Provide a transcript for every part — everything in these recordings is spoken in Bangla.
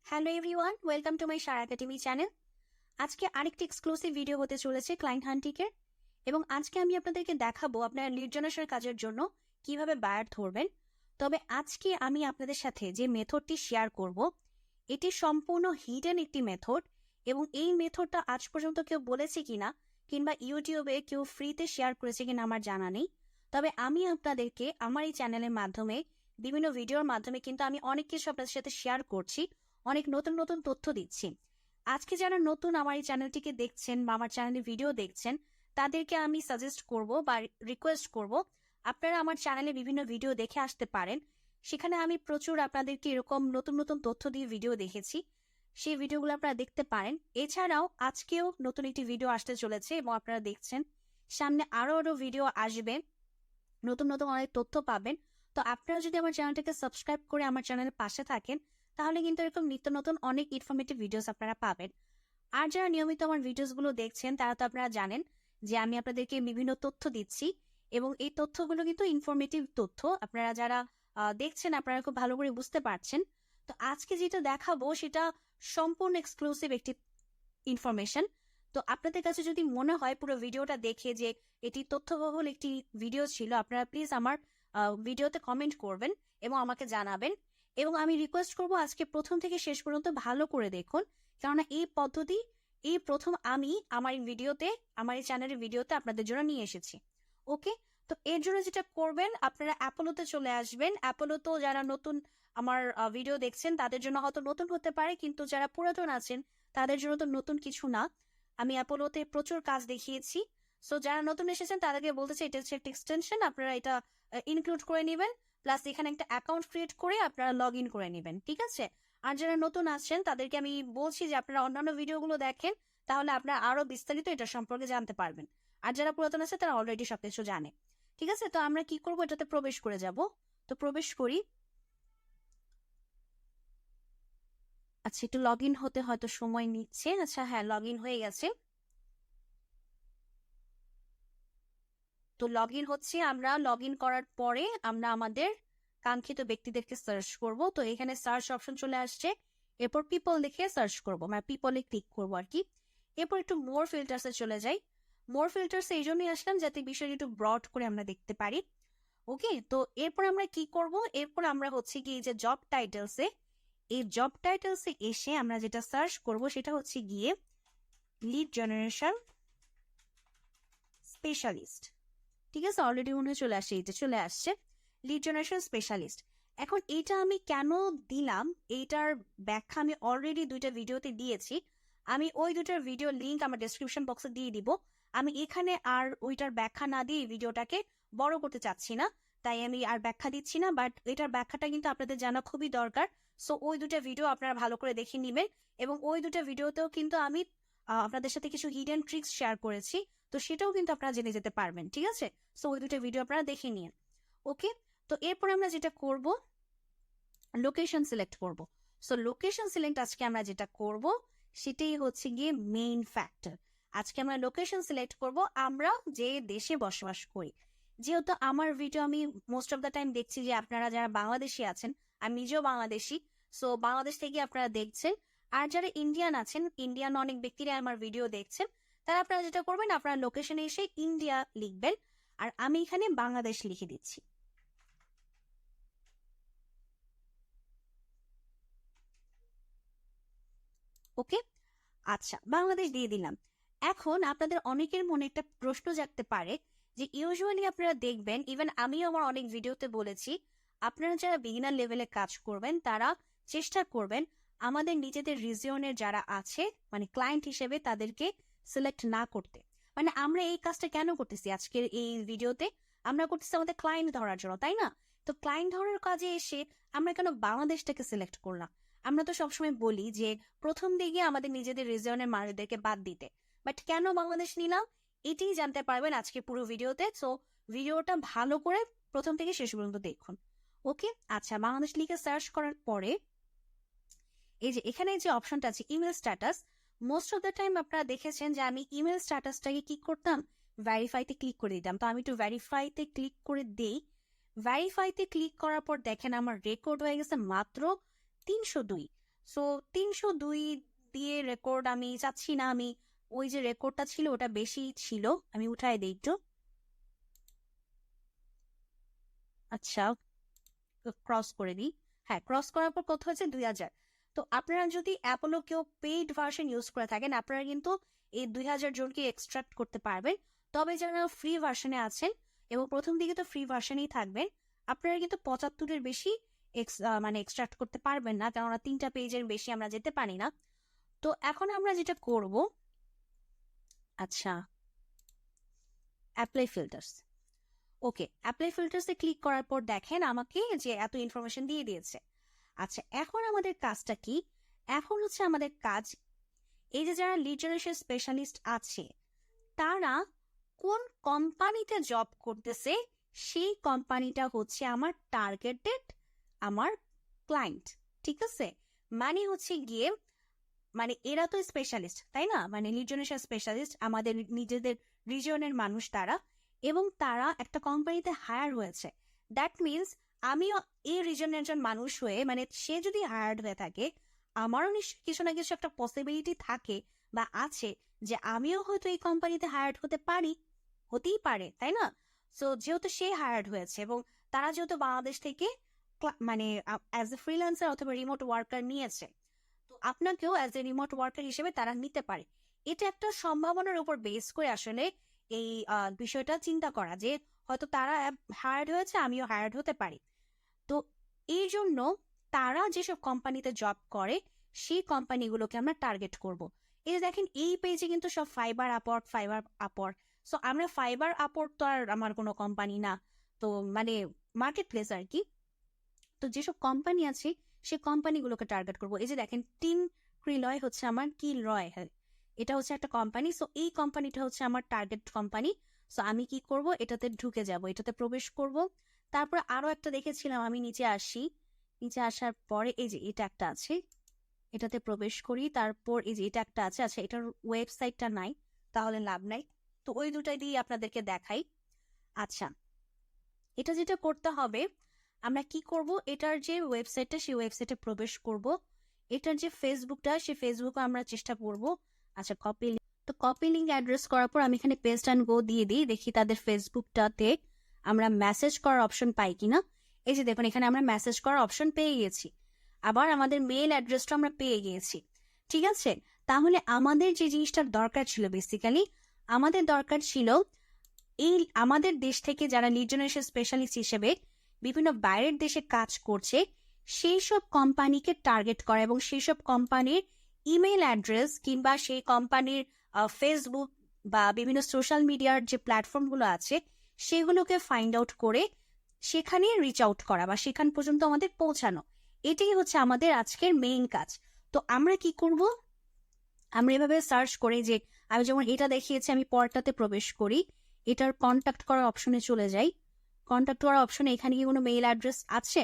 Hello everyone, welcome to my Sharah academy channel. আজকে আরেকটি এক্সক্লুসিভ ভিডিও হতে চলেছে ক্লায়েন্ট হান্টিংয়ের, এবং আজকে আমি আপনাদেরকে দেখাবো আপনার লিড জেনারেশন কাজের জন্য কিভাবে বায়ার ধরবেন। তবে আজকে আমি আপনাদের সাথে যে মেথডটি শেয়ার করব, এটি সম্পূর্ণ হিডেন একটি মেথড, এবং এই মেথডটা আজ পর্যন্ত কেউ বলেছে কিনা কিংবা ইউটিউবে কেউ ফ্রিতে শেয়ার করেছে কিনা আমার জানা নেই। তবে আমি আপনাদেরকে আমার এই চ্যানেলের মাধ্যমে বিভিন্ন ভিডিওর মাধ্যমে কিন্তু আমি অনেক কিছু আপনাদের সাথে শেয়ার করছি, অনেক নতুন নতুন তথ্য দিচ্ছি। আজকে যারা নতুন আমার এই চ্যানেলটিকে দেখছেন বা আমার চ্যানেলে ভিডিও দেখছেন, তাদেরকে আমি সাজেস্ট করব বা রিকোয়েস্ট করব আপনারা আমার চ্যানেলে বিভিন্ন ভিডিও দেখে আসতে পারেন। সেখানে আমি প্রচুর আপনাদেরকে এরকম নতুন নতুন তথ্য দিয়ে ভিডিও দেখেছি, সেই ভিডিওগুলো আপনারা দেখতে পারেন। এছাড়াও আজকেও নতুন একটি ভিডিও আসতে চলেছে এবং আপনারা দেখছেন সামনে আরো আরো ভিডিও আসবে, নতুন নতুন অনেক তথ্য পাবেন। তো আপনারা যদি আমার চ্যানেলটাকে সাবস্ক্রাইব করে আমার চ্যানেলের পাশে থাকেন, তাহলে কিন্তু এরকম নিত্য নতুন অনেক ইনফরমেটিভ ভিডিওস আপনারা পাবেন। আর যারা নিয়মিত আমার ভিডিওসগুলো দেখছেন, তারা তো আপনারা জানেন যে আমি আপনাদেরকে বিভিন্ন তথ্য দিচ্ছি, এবং এই তথ্যগুলো কিন্তু ইনফরমেটিভ তথ্য। আপনারা যারা দেখছেন, আপনারা খুব ভালো করে বুঝতে পারছেন। তো আজকে যেটা দেখাবো সেটা সম্পূর্ণ এক্সক্লুসিভ একটি ইনফরমেশন। তো আপনাদের কাছে যদি মনে হয় পুরো ভিডিওটা দেখে যে এটি তথ্যবহুল একটি ভিডিও ছিল, আপনারা প্লিজ আমার ভিডিওতে কমেন্ট করবেন এবং আমাকে জানাবেন। এবং আমি রিকোয়েস্ট করব আজকে প্রথম থেকে শেষ পর্যন্ত ভালো করে দেখুন, কেননা এই পদ্ধতি এই প্রথম আমি আমার ভিডিওতে, আমার এই চ্যানেলের ভিডিওতে আপনাদের জন্য নিয়ে এসেছি। ওকে, তো এর জন্য যেটা করবেন, আপনারা অ্যাপোলোতে চলে আসবেন। অ্যাপোলো তো যারা নতুন আমার ভিডিও দেখছেন তাদের জন্য হয়তো নতুন হতে পারে, কিন্তু যারা পুরাতন আছেন তাদের জন্য তো নতুন কিছু না। আমি অ্যাপোলোতে প্রচুর কাজ দেখিয়েছি। সো যারা নতুন এসেছেন তাদেরকে বলতেছি, এটা হচ্ছে একটা এক্সটেনশন, আপনারা এটা ইনক্লুড করে নেবেন। প্লাস এখানে একটা অ্যাকাউন্ট ক্রিয়েট করে আপনারা লগ ইন করে নেবেন, ঠিক আছে? আর যারা নতুন আসছেন তাদেরকে আমি বলছি যে আপনারা অন্যান্য ভিডিওগুলো দেখেন, তাহলে আপনারা আরো বিস্তারিত এটা সম্পর্কে জানতে পারবেন। আর যারা পুরাতন আছে তারা অলরেডি সবকিছু জানে, ঠিক আছে? তো আমরা কি করবো, এটাতে প্রবেশ করে যাব। তো প্রবেশ করি। আচ্ছা, একটু লগ ইন হতে হয়তো সময় নিচ্ছে। আচ্ছা, হ্যাঁ, লগ ইন হয়ে গেছে। তো লগ ইন হচ্ছে। আমরা লগ ইন করার পরে আমরা আমাদের কাঙ্ক্ষিত ব্যক্তিদেরকে সার্চ করব। তো এখানে সার্চ অপশন চলে আসছে, এরপর পিপল লিখে সার্চ করব, মানে পিপলে ক্লিক করবো আর কি। এরপর একটু মোর ফিল্টার্সে চলে যাই। মোর ফিল্টার্স এই জন্যই আসলাম যাতে বিষয়টা একটু ব্রড করে আমরা দেখতে পারি। ওকে, তো এরপর আমরা কি করব, এরপর আমরা হচ্ছে কি যে জব টাইটেলসে, এই জব টাইটেলসে এসে আমরা যেটা সার্চ করব সেটা হচ্ছে গিয়ে লিড জেনারেশন স্পেশালিস্ট। ঠিক আছে, অলরেডি মনে হয় চলে আসছে, এটা চলে আসছে লিড জেনারেশন স্পেশালিস্ট। এখন এটা আমি কেন দিলাম, এইটার ব্যাখ্যা আমি অলরেডি দুইটা ভিডিওতে দিয়েছি। আমি ওই দুটার ভিডিও লিঙ্ক আমার ডেসক্রিপশন বক্সে দিয়ে দিব। আমি এখানে আর ওইটার ব্যাখ্যা না দিয়ে ভিডিওটাকে বড় করতে চাচ্ছি না, তাই আমি আর ব্যাখ্যা দিচ্ছি না। বাট এটার ব্যাখ্যাটা কিন্তু আপনাদের জানা খুবই দরকার। সো ওই দুটা ভিডিও আপনারা ভালো করে দেখে নেবেন, এবং ওই দুটা ভিডিওতেও কিন্তু আমি আপনাদের সাথে কিছু হিডেন ট্রিক্স শেয়ার করেছি। তো সেটাও কিন্তু আপনারা জেনে যেতে পারবেন, ঠিক আছে? সো ওই দুটো ভিডিও আপনারা দেখে নিন। ওকে, তো এরপর আমরা যেটা করব, লোকেশন সিলেক্ট করব। সো লোকেশন সিলেক্ট আজকে আমরা যেটা করব সেটাই হচ্ছে গিয়ে মেইন ফ্যাক্টর। আজকে আমরা লোকেশন সিলেক্ট করব, আমরা যে দেশে বসবাস করি। যেহেতু আমার ভিডিও আমি মোস্ট অফ দ্য টাইম দেখছি যে আপনারা যারা বাংলাদেশি আছেন, আমি নিজেও বাংলাদেশি, সো বাংলাদেশ থেকে আপনারা দেখছেন। আর যারা ইন্ডিয়ান আছেন, ইন্ডিয়ান অনেক ব্যক্তিরা আমার ভিডিও দেখছেন, তারা আপনারা যেটা করবেন, আপনারা লোকেশনে এসে ইন্ডিয়া লিখবেন, আর আমি এখানে বাংলাদেশ লিখে দিচ্ছি। ওকে, আচ্ছা, বাংলাদেশ দিয়ে দিলাম। এখন আপনাদের অনেকের মনে একটা প্রশ্ন জাগতে পারে যে ইউজুয়ালি আপনারা দেখবেন, ইভেন আমিও আমার অনেক ভিডিওতে বলেছি, আপনারা যারা বিগিনার লেভেলে কাজ করবেন তারা চেষ্টা করবেন আমাদের নিজেদের রিজিয়নের যারা আছে, মানে ক্লায়েন্ট হিসেবে তাদেরকে সিলেক্ট না করতে। মানে আমরা এই কাজটা কেন করতেছি আজকের এই ভিডিওতে, আমরা করতেছি আমাদের ক্লায়েন্ট ধরার জন্য, তাই না? তো ক্লায়েন্ট ধরার কাজে এসে আমরা কেন বাংলাদেশটাকে সিলেক্ট করলাম? আমরা তো সবসময় বলি যে প্রথম দিকে আমাদের নিজেদের রিজিয়নের মানুষদেরকে বাদ দিতে, বাট কেন বাংলাদেশ নিলাম এটাই জানতে পারবেন আজকে পুরো ভিডিওতে। সো ভিডিওটা ভালো করে প্রথম থেকে শেষ পর্যন্ত দেখুন। ওকে, আচ্ছা, বাংলাদেশ লিখে সার্চ করার পরে এই যে এখানে যে অপশনটা আছে email status, most of the time আপনারা দেখেছেন যে আমি ইমেল স্ট্যাটাসটাকে কি করতাম, ভেরিফাইতে ক্লিক করে দিতাম। তো আমি একটু ভেরিফাইতে ক্লিক করে দেই। ভেরিফাইতে ক্লিক করার পর দেখেন আমার রেকর্ড হয়ে গেছে মাত্র 302। সো 302 দিয়ে রেকর্ড আমি চাচ্ছি না, আমি ওই যে রেকর্ডটা ছিল ওটা বেশি ছিল, আমি উঠাই দিই একটু। আচ্ছা, ক্রস করে দিই। হ্যাঁ, ক্রস করার পর কত হয়েছে, 2000। তো আপনারা যদি অ্যাপোলো কেউ পেইড ভার্সন ইউজ করে থাকেন, আপনারা কিন্তু এই 2000 জনকে এক্সট্রাক্ট করতে পারবেন। তবে যারা ফ্রি ভার্সনে আছেন, এবং প্রথম দিকে তো ফ্রি ভার্সনেই থাকবেন, আপনারা কিন্তু 75-এর বেশি মানে এক্সট্রাক্ট করতে পারবেন না, কেননা 3টা পেজের বেশি আমরা যেতে পারি না। তো এখন আমরা যেটা করব, আচ্ছা, অ্যাপ্লাই ফিল্টার্স। ওকে, অ্যাপ্লাই ফিল্টার্সে ক্লিক করার পর দেখেন আমাকে যে এত ইনফরমেশন দিয়ে দিয়েছে। আচ্ছা, এখন আমাদের কাজটা কি? এখন হচ্ছে আমাদের কাজ, এই যে যারা লিড জেনারেশন স্পেশালিস্ট আছে তারা কোন কোম্পানিতে জব করতেছে, সেই কোম্পানিটা হচ্ছে আমার টার্গেটেড, আমার ক্লায়েন্ট। ঠিক আছে, মানে হচ্ছে গিয়ে, মানে এরা তো স্পেশালিস্ট তাই না, মানে লিড জেনারেশন স্পেশালিস্ট আমাদের নিজেদের রিজনের মানুষ তারা, এবং তারা একটা কোম্পানিতে হায়ার হয়েছে। দ্যাট মিনস আমিও এই রিজনের একজন মানুষ হয়ে, মানে সে যদি হায়ার্ড হয়ে থাকে, আমারও নিশ্চয়ই কিছু না কিছু একটা পসিবিলিটি থাকে বা আছে যে আমিও হয়তো এই কোম্পানিতে হায়ার্ড হতে পারি, হতেই পারে তাই না। সো যেহেতু সে হায়ার্ড হয়েছে এবং তারা যেহেতু বাংলাদেশ থেকে মানে অ্যাজ এ ফ্রিল্যান্সার অথবা রিমোট ওয়ার্কার নিয়েছে, তো আপনাকেও অ্যাজ এ রিমোট ওয়ার্কার হিসেবে তারা নিতে পারে। এটা একটা সম্ভাবনার উপর বেস করে আসলে এই বিষয়টা চিন্তা করা, যে হয়তো তারা হায়ার্ড হয়েছে, আমিও হায়ার্ড হতে পারি। তো এই জন্য তারা যেসব কোম্পানিতে জব করে সেই কোম্পানিগুলোকে আমরা টার্গেট করব। এই যে দেখেন এই পেজে কিন্তু সব ফাইবার আপওয়ার্ক। সো আমরা ফাইবার আপওয়ার্ক তো আর আমার কোনো কোম্পানি না, তো মানে মার্কেট প্লেস আর কি। তো যেসব কোম্পানি আছে সে কোম্পানিগুলোকে টার্গেট করবো। এই যে দেখেন টিম ক্রিলয় হচ্ছে আমার কি রয়, হ্যাঁ এটা হচ্ছে একটা কোম্পানি। সো এই কোম্পানিটা হচ্ছে আমার টার্গেট কোম্পানি। সো আমি কি করব, এটাতে ঢুকে যাব, এটাতে প্রবেশ করব। তারপর আরো একটা দেখেছিলাম, আমি নিচে আসি, নিচে আসার পরে এই যে এটা একটা আছে, এটাতে প্রবেশ করি। তারপর এই যে এটা একটা আছে, আচ্ছা এটার ওয়েবসাইটটা নাই, তাহলে লাভ নাই, তো ওই দুটাই দিয়ে আপনাদেরকে দেখাই। আচ্ছা, এটা যেটা করতে হবে, আমরা কি করব, এটার যে ওয়েবসাইটটা সেই ওয়েবসাইটে প্রবেশ করব। এটার যে ফেসবুকটা সেই ফেসবুকে আমরা চেষ্টা করব। আচ্ছা, কপি, তো কপি লিঙ্ক অ্যাড্রেস করার পর আমি এখানে পেস্ট অ্যান্ড গো দিয়ে দিই, দেখি তাদের ফেসবুকটাতে আমরা মেসেজ করার অপশন পাই কিনা। এই যে দেখুন এখানে আমরা মেসেজ করার অপশন পেয়ে গেছি, আবার আমাদের মেইল অ্যাড্রেসটা আমরা পেয়ে গিয়েছি। ঠিক আছে, তাহলে আমাদের যে জিনিসটার দরকার ছিল, বেসিক্যালি আমাদের দরকার ছিল এই আমাদের দেশ থেকে যারা লিড জেনারেশন স্পেশালিস্ট হিসেবে বিভিন্ন বাইরের দেশে কাজ করছে সেই সব কোম্পানিকে টার্গেট করা, এবং সেই সব কোম্পানির ইমেল অ্যাড্রেস কিংবা সেই কোম্পানির ফেসবুক বা বিভিন্ন সোশ্যাল মিডিয়ার যে প্ল্যাটফর্মগুলো আছে সেগুলোকে ফাইন্ড আউট করে সেখানে রিচ আউট করা বা সেখান পর্যন্ত আমাদের পৌঁছানো। এটাই হচ্ছে আমাদের আজকের মেইন কাজ। তো আমরা কি করব, আমরা এভাবে সার্চ করে, যে আমি যেমন এটা দেখিয়েছি, আমি পরটাতে প্রবেশ করি, এটার কন্ট্যাক্ট করার অপশনে চলে যাই। কন্ট্যাক্ট করার অপশনে এখানে কি কোনো মেইল অ্যাড্রেস আছে?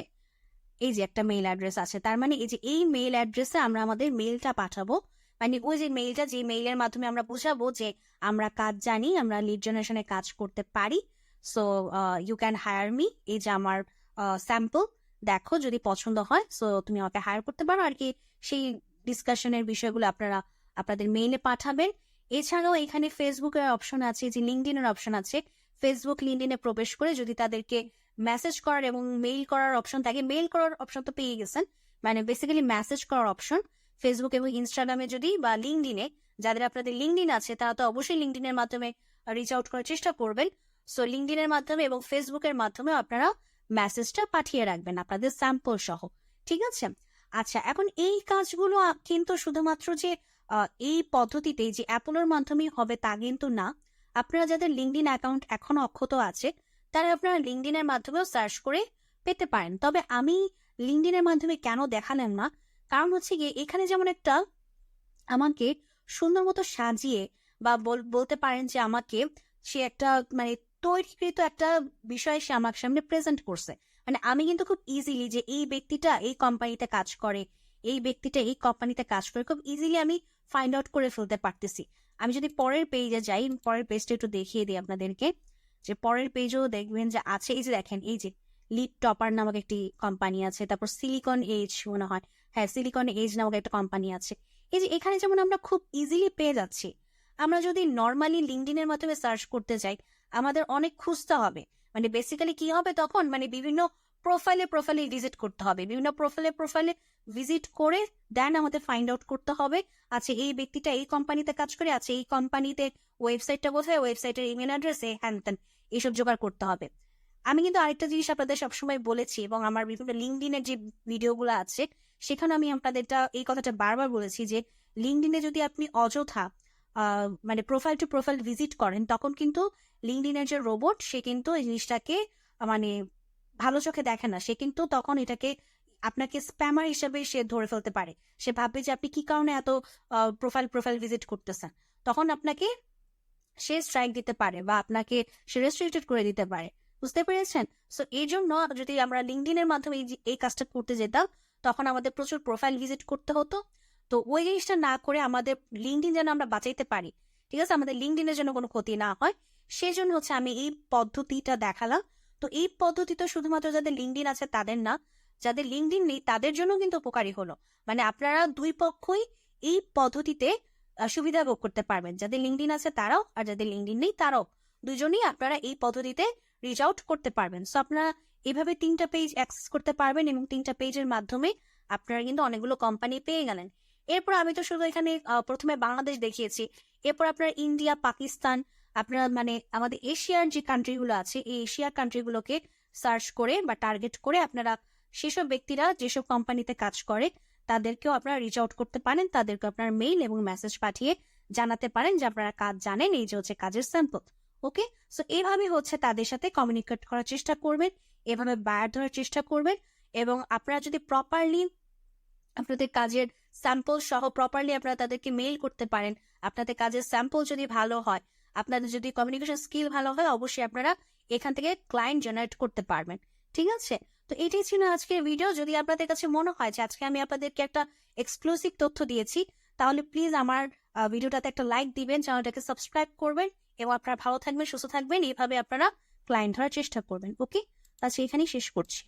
এই যে একটা মেইল অ্যাড্রেস আছে, তার মানে এই যে এই মেইল অ্যাড্রেসে আমরা আমাদের মেইলটা পাঠাবো। মানে ওই যে মেইলটা, যে মেইলের মাধ্যমে আমরা বুঝাবো যে আমরা কাজ জানি, আমরা লিড জেনারেশনে কাজ করতে পারি, so you can hire me, এই যে আমার স্যাম্পল দেখো, যদি পছন্দ হয় সো তুমি আমাকে হায়ার করতে পারো আর কি। সেই ডিসকাশনের বিষয়গুলো আপনারা আপনাদের মেইলে পাঠাবেন। এছাড়াও এখানে ফেসবুকের অপশন আছে, যে লিঙ্কডিনের অপশন আছে, ফেসবুক লিঙ্কডিনে প্রবেশ করে যদি তাদেরকে মেসেজ করার এবং মেইল করার অপশন থাকে, মেইল করার অপশন তো পেয়ে গেছেন, মানে বেসিক্যালি মেসেজ করার অপশন ফেসবুক এবং ইনস্টাগ্রামে যদি বা লিঙ্কডিনে, যাদের আপনাদের লিঙ্কডিন আছে তারা তো অবশ্যই লিঙ্কডিনের মাধ্যমে রিচ আউট করার চেষ্টা করবেন। সো লিঙ্কডিনের মাধ্যমে এবং ফেসবুকের মাধ্যমে আপনারা মেসেজটা পাঠিয়ে রাখবেন আপনাদের স্যাম্পল সহ। ঠিক আছে, আচ্ছা এখন এই কাজগুলো কিন্তু শুধুমাত্র যে এই পদ্ধতিতে যে অ্যাপোলোর মাধ্যমেই হবে তা কিন্তু না। আপনারা যাদের লিঙ্কডিন অ্যাকাউন্ট এখনো অক্ষত আছে তারা আপনারা লিঙ্কডিনের মাধ্যমেও সার্চ করে পেতে পারেন। তবে আমি লিঙ্কডিনের মাধ্যমে কেন দেখালাম না, কারণ হচ্ছে গিয়ে এখানে যেমন একটা আমাকে সুন্দর মতো সাজিয়ে বা বলতে পারেন যে আমাকে সে একটা মানে তৈরিকৃত একটা বিষয় সে আমার সামনে প্রেজেন্ট করছে। মানে আমি কিন্তু খুব ইজিলি যে এই ব্যক্তিটা এই কোম্পানিতে কাজ করে, এই ব্যক্তিটা এই কোম্পানিতে কাজ করে, খুব ইজিলি আমি ফাইন্ড আউট করে ফেলতে পারতেছি। আমি যদি পরের পেজে যাই, পরের পেজটা একটু দেখিয়ে দিই আপনাদেরকে, যে পরের পেজেও দেখবেন যে আছে, এই যে দেখেন এই যে লিড টপার নামক একটি কোম্পানি আছে, তারপর সিলিকন এজ মনে হয়, হ্যাঁ, সিলিকন এজ নামক একটা কোম্পানি আছে। এই যে এখানে যেমন আমরা খুব ইজিলি পেয়ে যাচ্ছি, আমরা যদি নর্মালি লিঙ্কডইনের মাধ্যমে সার্চ করতে যাই আমাদের অনেক খুঁজতে হবে। মানে বেসিক্যালি কি হবে তখন, মানে বিভিন্ন প্রোফাইলে ভিজিট করতে হবে, বিভিন্ন প্রোফাইলে ভিজিট করে দেন আমাদের ফাইন্ড আউট করতে হবে আচ্ছা এই ব্যক্তিটা এই কোম্পানিতে কাজ করে, আচ্ছা এই কোম্পানিতে ওয়েবসাইটটা কোথায়, ওয়েবসাইটের ইমেল অ্যাড্রেসে, হ্যান ত্যান এইসব জোগাড় করতে হবে। আমি কিন্তু আরেকটা জিনিস আপনাদের সবসময় বলেছি এবং আমার বিভিন্ন লিঙ্কডইনের যে ভিডিওগুলো আছে সেখানে আমি আপনাদের এই কথাটা বারবার বলেছি যে লিঙ্কডইনে যদি আপনি অযথা মানে প্রোফাইল টু প্রোফাইল ভিজিট করেন তখন কিন্তু লিঙ্কডইনের যে রোবট সে কিন্তু এই জিনিসটাকে মানে ভালো চোখে দেখে না, সে কিন্তু তখন এটাকে আপনাকে স্প্যামার হিসেবে সে ধরে ফেলতে পারে। সে ভাববে যে আপনি কি কারণে এত প্রোফাইল ভিজিট করতেছেন, তখন আপনাকে সে স্ট্রাইক দিতে পারে বা আপনাকে সে রেস্ট্রিক্টেড করে দিতে পারে। বুঝতে পেরেছেন? সো এই জন্য যদি আমরা লিঙ্কডইনের মাধ্যমে এই কাজটা করতে যেতাম তখন আমাদের প্রচুর প্রোফাইল ভিজিট করতে হতো। তো ওই জিনিসটা না করে আমাদের লিঙ্কডইন যেন আমরা বাঁচাইতে পারি, ঠিক আছে, আমাদের লিঙ্কডইনের জন্য কোনো ক্ষতি না হয়, সেই জন্য হচ্ছে আমি এই পদ্ধতিটা দেখালাম। তো এই পদ্ধতিটা শুধুমাত্র যাদের লিঙ্কডইন আছে তাদের না, যাদের লিঙ্কডইন নেই তাদের জন্য কিন্তু উপকারী হলো। মানে আপনারা দুই পক্ষই এই পদ্ধতিতে সুবিধা ভোগ করতে পারবেন, যাদের লিঙ্কডইন আছে তারাও আর যাদের লিঙ্কডইন নেই তারাও, দুজনেই আপনারা এই পদ্ধতিতে রিচ আউট করতে পারবেন। সো আপনারা এভাবে 3টা পেজ অ্যাক্সেস করতে পারবেন এবং 3টা পেজের মাধ্যমে আপনারা কিন্তু অনেকগুলো কোম্পানি পেয়ে গেলেন। এরপর আমি তো শুধু এখানে প্রথমে বাংলাদেশ দেখিয়েছি, এরপর আপনারা ইন্ডিয়া, পাকিস্তান, আপনারা মানে আমাদের এশিয়ার যে কান্ট্রিগুলো আছে এই এশিয়ার কান্ট্রিগুলোকে সার্চ করে বা টার্গেট করে আপনারা সেসব ব্যক্তিরা যেসব কোম্পানিতে কাজ করে তাদেরকেও আপনারা রিচ আউট করতে পারেন, তাদেরকে আপনার মেইল এবং মেসেজ পাঠিয়ে জানাতে পারেন যে আপনারা কাজ জানেন, এই যে হচ্ছে কাজের স্যাম্পল। ওকে, সো এইভাবে হচ্ছে তাদের সাথে কমিউনিকেট করার চেষ্টা করবেন, এভাবে বায়ার ধরার চেষ্টা করবেন এবং আপনারা যদি প্রপারলি আপনাদের কাজের স্যাম্পল সহ প্রপারলি আপনারা তাদেরকে মেইল করতে পারেন, আপনাদের কাজের স্যাম্পল যদি ভালো হয়, আপনাদের যদি কমিউনিকেশন স্কিল ভালো হয়, অবশ্যই আপনারা এখান থেকে ক্লায়েন্ট জেনারেট করতে পারবেন। ঠিক আছে, তো এটাই ছিল আজকের ভিডিও। যদি আপনাদের কাছে মনে হয় যে আজকে আমি আপনাদেরকে একটা এক্সক্লুসিভ তথ্য দিয়েছি তাহলে প্লিজ আমার ভিডিওটাতে একটা লাইক দিবেন, চ্যানেলটাকে সাবস্ক্রাইব করবেন এবং আপনারা ভালো থাকবেন, সুস্থ থাকবেন, এইভাবে আপনারা ক্লায়েন্ট ধরার চেষ্টা করবেন। ওকে, আজকে এখানেই শেষ করছি।